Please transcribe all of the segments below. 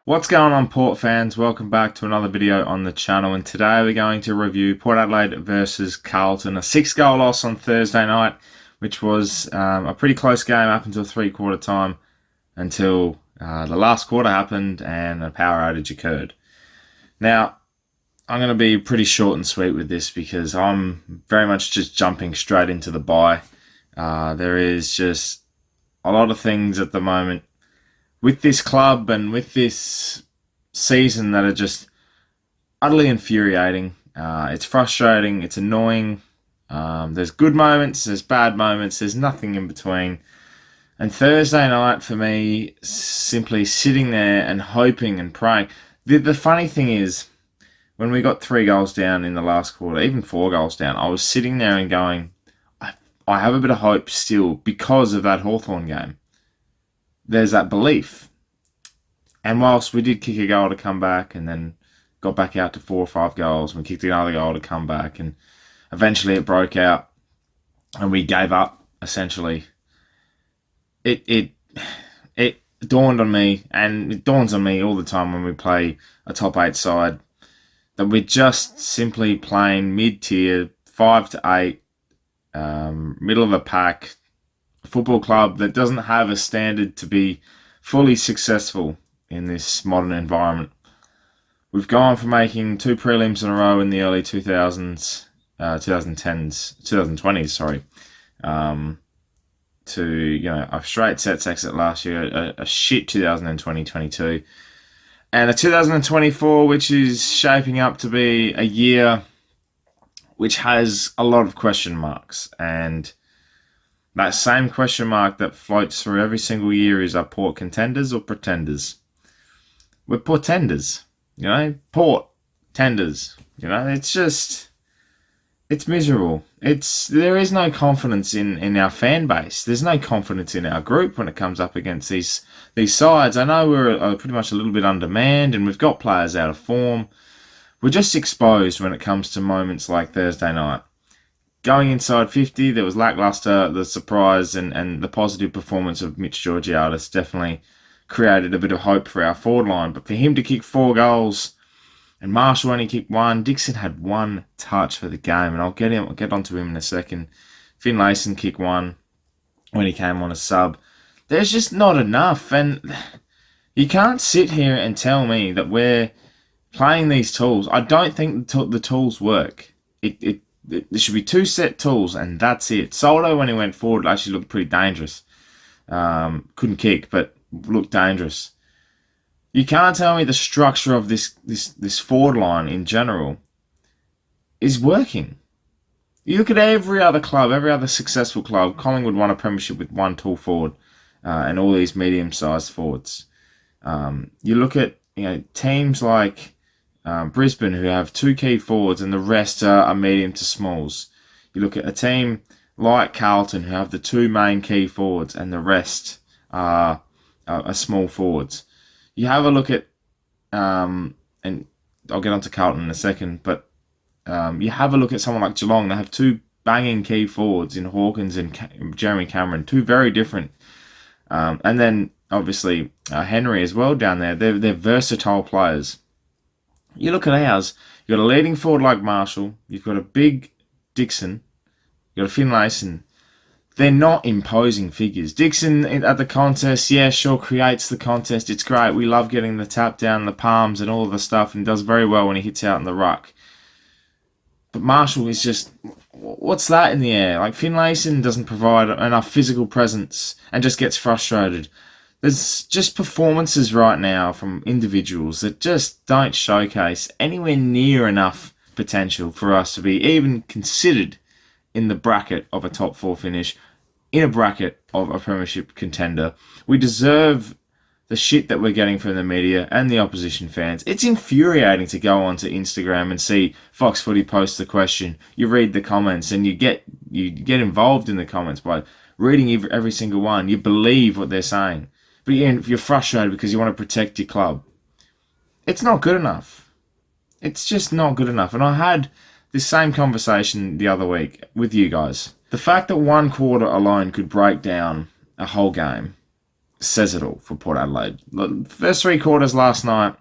What's going on, Port fans? Welcome back to another video on the channel, and today we're going to review Port Adelaide versus Carlton, a 6-goal loss on Thursday night, which was a pretty close game up until three-quarter time, until the last quarter happened and a power outage occurred. Now, I'm going to be pretty short and sweet with this because I'm very much just jumping straight into the bye. There is just a lot of things at the moment with this club and with this season that are just utterly infuriating. It's frustrating, it's annoying. There's good moments, there's bad moments, there's nothing in between. And Thursday night for me, simply sitting there and hoping and praying. The funny thing is, when we got 3 goals down in the last quarter, even 4 goals down, I was sitting there and going, I have a bit of hope still because of that Hawthorn game. There's that belief. And whilst we did kick a goal to come back and then got back out to 4 or 5 goals, we kicked another goal to come back, and eventually it broke out and we gave up, essentially. It dawned on me, and it dawns on me all the time when we play a top 8 side, that we're just simply playing mid-tier, 5 to 8, middle of the pack, football club that doesn't have a standard to be fully successful in this modern environment. We've gone from making 2 prelims in a row in the early 2000s, 2020s, sorry, to a straight sets exit last year, a shit 2020-22, and a 2024 which is shaping up to be a year which has a lot of question marks. And that same question mark that floats through every single year is, are Port contenders or pretenders? We're portenders, Port tenders. It's miserable. There is no confidence in our fan base. There's no confidence in our group when it comes up against these sides. I know we're pretty much a little bit undermanned and we've got players out of form. We're just exposed when it comes to moments like Thursday night. Going inside 50, there was lackluster. The surprise and the positive performance of Mitch Georgiadis definitely created a bit of hope for our forward line. But for him to kick 4 goals, and Marshall only kicked 1, Dixon had 1 touch for the game, and I'll get onto him in a second. Finlayson kicked 1 when he came on a sub. There's just not enough, and you can't sit here and tell me that we're playing these tools. I don't think the tools work. There should be 2 set tools, and that's it. Soldo, when he went forward, actually looked pretty dangerous. Couldn't kick, but looked dangerous. You can't tell me the structure of this forward line in general is working. You look at every other club, every other successful club. Collingwood won a premiership with 1 tall forward, and all these medium-sized forwards. You look at teams like Brisbane, who have 2 key forwards and the rest are medium to smalls. You look at a team like Carlton, who have the 2 main key forwards and the rest are small forwards. You have a look at, and I'll get onto Carlton in a second, but you have a look at someone like Geelong. They have 2 banging key forwards in Hawkins and Jeremy Cameron, 2 very different. And then, obviously, Henry as well down there. They're versatile players. You look at ours, you've got a leading forward like Marshall, you've got a big Dixon, you've got a Finlayson. They're not imposing figures. Dixon at the contest, yeah, sure, creates the contest. It's great. We love getting the tap down the palms and all of the stuff, and does very well when he hits out in the ruck. But Marshall is just, what's that in the air? Like, Finlayson doesn't provide enough physical presence and just gets frustrated. There's just performances right now from individuals that just don't showcase anywhere near enough potential for us to be even considered in the bracket of a top 4 finish, in a bracket of a premiership contender. We deserve the shit that we're getting from the media and the opposition fans. It's infuriating to go onto Instagram and see Fox Footy post the question. You read the comments and you get involved in the comments by reading every single one. You believe what they're saying. But you're frustrated because you want to protect your club. It's not good enough. It's just not good enough. And I had this same conversation the other week with you guys. The fact that 1 quarter alone could break down a whole game says it all for Port Adelaide. Look, first 3 quarters last night,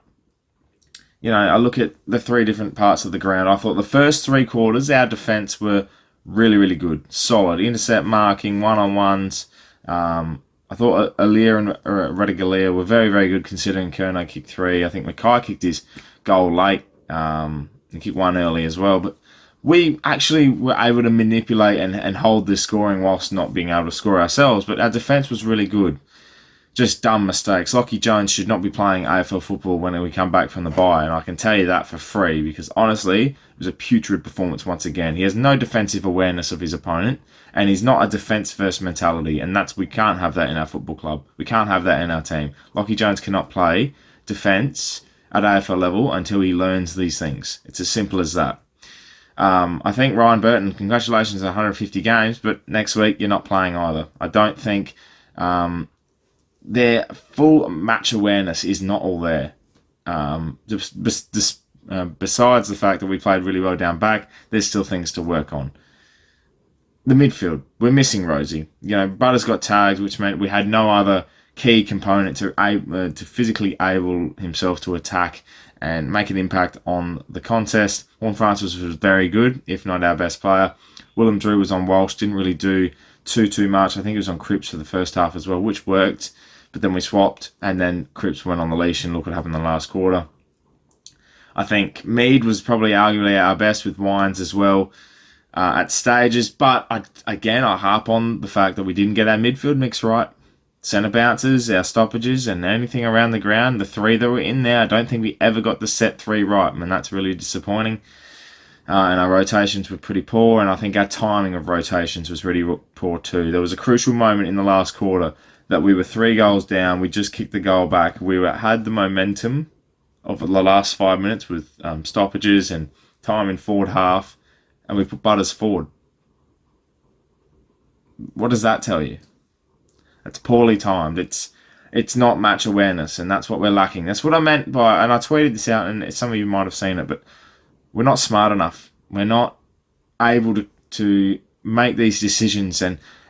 I look at the 3 different parts of the ground. I thought the first 3 quarters, our defence were really, really good. Solid. Intercept marking, one-on-ones. I thought Alir and Radigalia were very, very good considering Kerno kicked 3. I think Mackay kicked his goal late. He kicked 1 early as well. But we actually were able to manipulate and hold the scoring whilst not being able to score ourselves. But our defence was really good. Just dumb mistakes. Lachie Jones should not be playing AFL football when we come back from the bye, and I can tell you that for free because honestly, it was a putrid performance once again. He has no defensive awareness of his opponent, and he's not a defence-first mentality, and we can't have that in our football club. We can't have that in our team. Lachie Jones cannot play defence at AFL level until he learns these things. It's as simple as that. I think Ryan Burton, congratulations on 150 games, but next week you're not playing either. I don't think... their full match awareness is not all there. Besides the fact that we played really well down back, there's still things to work on. The midfield, we're missing Rosie. Butters got tagged, which meant we had no other key component to physically able himself to attack and make an impact on the contest. Warren Francis was very good, if not our best player. Willem Drew was on Walsh, didn't really do too much. I think he was on Cripps for the first half as well, which worked. But then we swapped, and then Cripps went on the leash, and look what happened in the last quarter. I think Mead was probably arguably our best with Wines as well at stages. But I harp on the fact that we didn't get our midfield mix right. Centre bounces, our stoppages, and anything around the ground, the 3 that were in there, I don't think we ever got the set 3 right, and that's really disappointing. And our rotations were pretty poor, and I think our timing of rotations was really poor too. There was a crucial moment in the last quarter that we were 3 goals down. We just kicked the goal back. We had the momentum of the last 5 minutes with stoppages and time in forward half, and we put Butters forward. What does that tell you? It's poorly timed. It's not match awareness, and that's what we're lacking. That's what I meant by, and I tweeted this out, and some of you might have seen it, but we're not smart enough. We're not able to make these decisions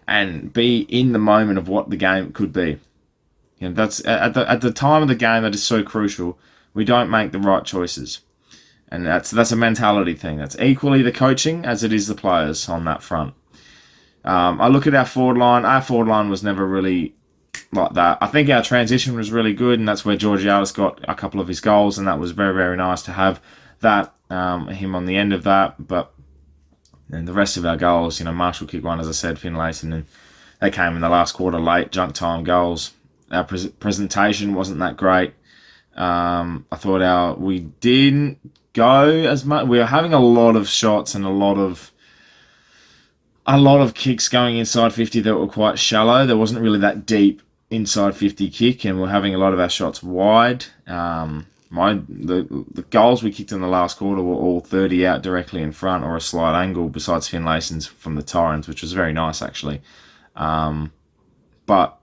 and be in the moment of what the game could be. That's at the time of the game that is so crucial. We don't make the right choices, and that's a mentality thing. That's equally the coaching as it is the players on that front. I look at our forward line. Our forward line was never really like that. I think our transition was really good, and that's where Georgiades got a couple of his goals, and that was very, very nice to have that him on the end of that. But and the rest of our goals, Marshall kicked 1, as I said, Finlayson, and they came in the last quarter late, junk time goals. Our presentation wasn't that great. I thought we didn't go as much. We were having a lot of shots and a lot of kicks going inside 50 that were quite shallow. There wasn't really that deep inside 50 kick, and we're having a lot of our shots wide. The goals we kicked in the last quarter were all 30 out directly in front or a slight angle, besides Finlayson's from the Torrens, which was very nice actually. But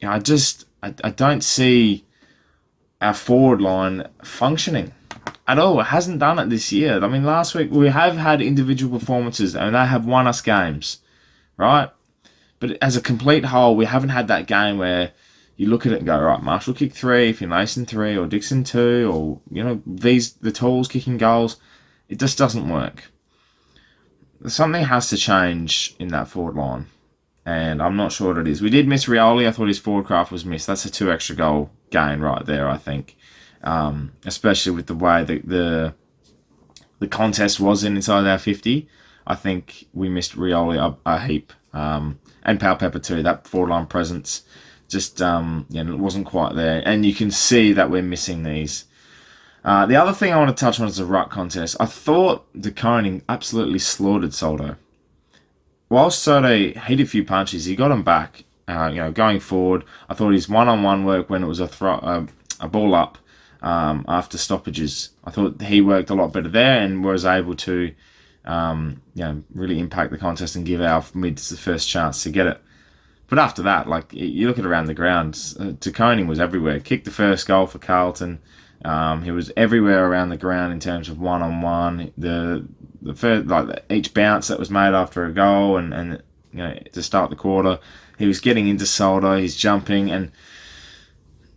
I don't see our forward line functioning at all. It hasn't done it this year. I mean, last week we have had individual performances and they have won us games, right? But as a complete whole, we haven't had that game where you look at it and go, right, Marshall kicked 3, Finlayson 3, or Dixon 2, or, the tools kicking goals. It just doesn't work. Something has to change in that forward line, and I'm not sure what it is. We did miss Rioli. I thought his forward craft was missed. That's a 2 extra goal gain right there, I think. Especially with the way the contest was inside our 50. I think we missed Rioli a heap. And Pal Pepper too. That forward line presence just it wasn't quite there. And you can see that we're missing these. The other thing I want to touch on is the ruck contest. I thought De Koning absolutely slaughtered Soldo. Whilst Soldo hit a few punches, he got him back. Going forward, I thought his one-on-one work when it was a ball up after stoppages, I thought he worked a lot better there and was able to really impact the contest and give our mids the first chance to get it. But after that, you look at around the ground, De Koning was everywhere. Kicked the first goal for Carlton. He was everywhere around the ground in terms of one-on-one. The first, each bounce that was made after a goal, and to start the quarter. He was getting into Soldo, he's jumping, and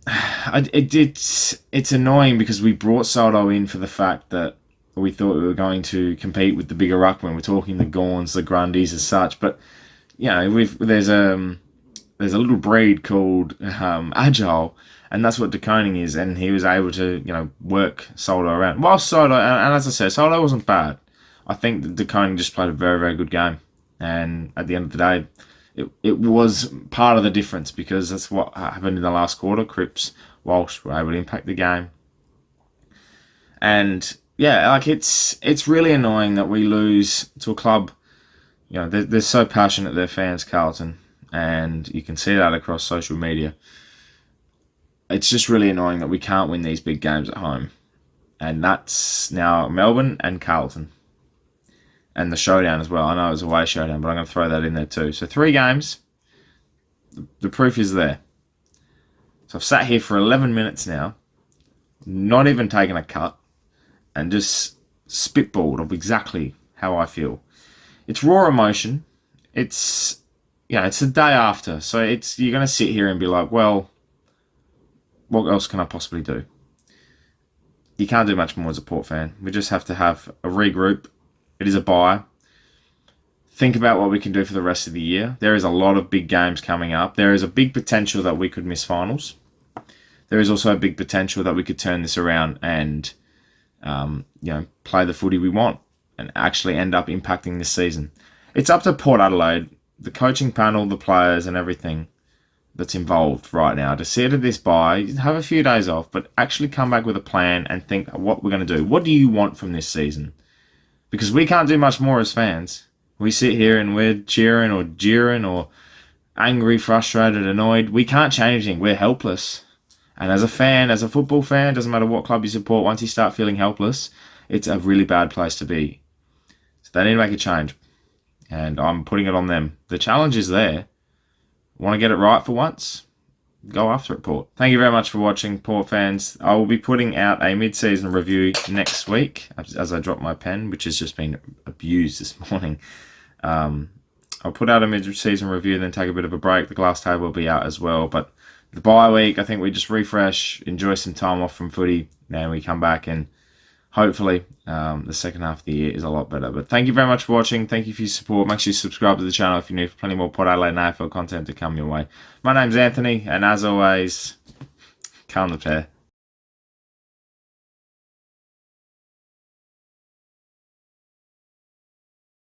it's annoying because we brought Soldo in for the fact that we thought we were going to compete with the bigger ruckmen. We're talking the Gorns, the Grundys as such, but there's a little breed called Agile, and that's what DeConing is, and he was able to work Soldo around. While Soldo, and as I said, Soldo wasn't bad. I think that DeConing just played a very, very good game, and at the end of the day, it was part of the difference, because that's what happened in the last quarter. Cripps, Walsh were able to impact the game. And yeah, it's really annoying that we lose to a club. They're so passionate, their fans, Carlton, and you can see that across social media. It's just really annoying that we can't win these big games at home. And that's now Melbourne and Carlton. And the showdown as well. I know it was a away showdown, but I'm going to throw that in there too. So 3 games. The proof is there. So I've sat here for 11 minutes now, not even taken a cut, and just spitballed of exactly how I feel. It's raw emotion. It's the day after. So you're going to sit here and be like, well, what else can I possibly do? You can't do much more as a Port fan. We just have to have a regroup. It is a bye. Think about what we can do for the rest of the year. There is a lot of big games coming up. There is a big potential that we could miss finals. There is also a big potential that we could turn this around and play the footy we want and actually end up impacting this season. It's up to Port Adelaide, the coaching panel, the players and everything that's involved right now to see it this bye, have a few days off, but actually come back with a plan and think what we're going to do. What do you want from this season? Because we can't do much more as fans. We sit here and we're cheering or jeering or angry, frustrated, annoyed. We can't change anything. We're helpless. And as a fan, as a football fan, doesn't matter what club you support, once you start feeling helpless, it's a really bad place to be. So they need to make a change. And I'm putting it on them. The challenge is there. Want to get it right for once? Go after it, Port. Thank you very much for watching, Port fans. I will be putting out a mid-season review next week as I drop my pen, which has just been abused this morning. I'll put out a mid-season review, then take a bit of a break. The glass table will be out as well. But the bye week, I think we just refresh, enjoy some time off from footy, and we come back and hopefully the second half of the year is a lot better. But thank you very much for watching. Thank you for your support. Make sure you subscribe to the channel if you're new for plenty more Port Adelaide and AFL content to come your way. My name's Anthony, and as always, come the pair.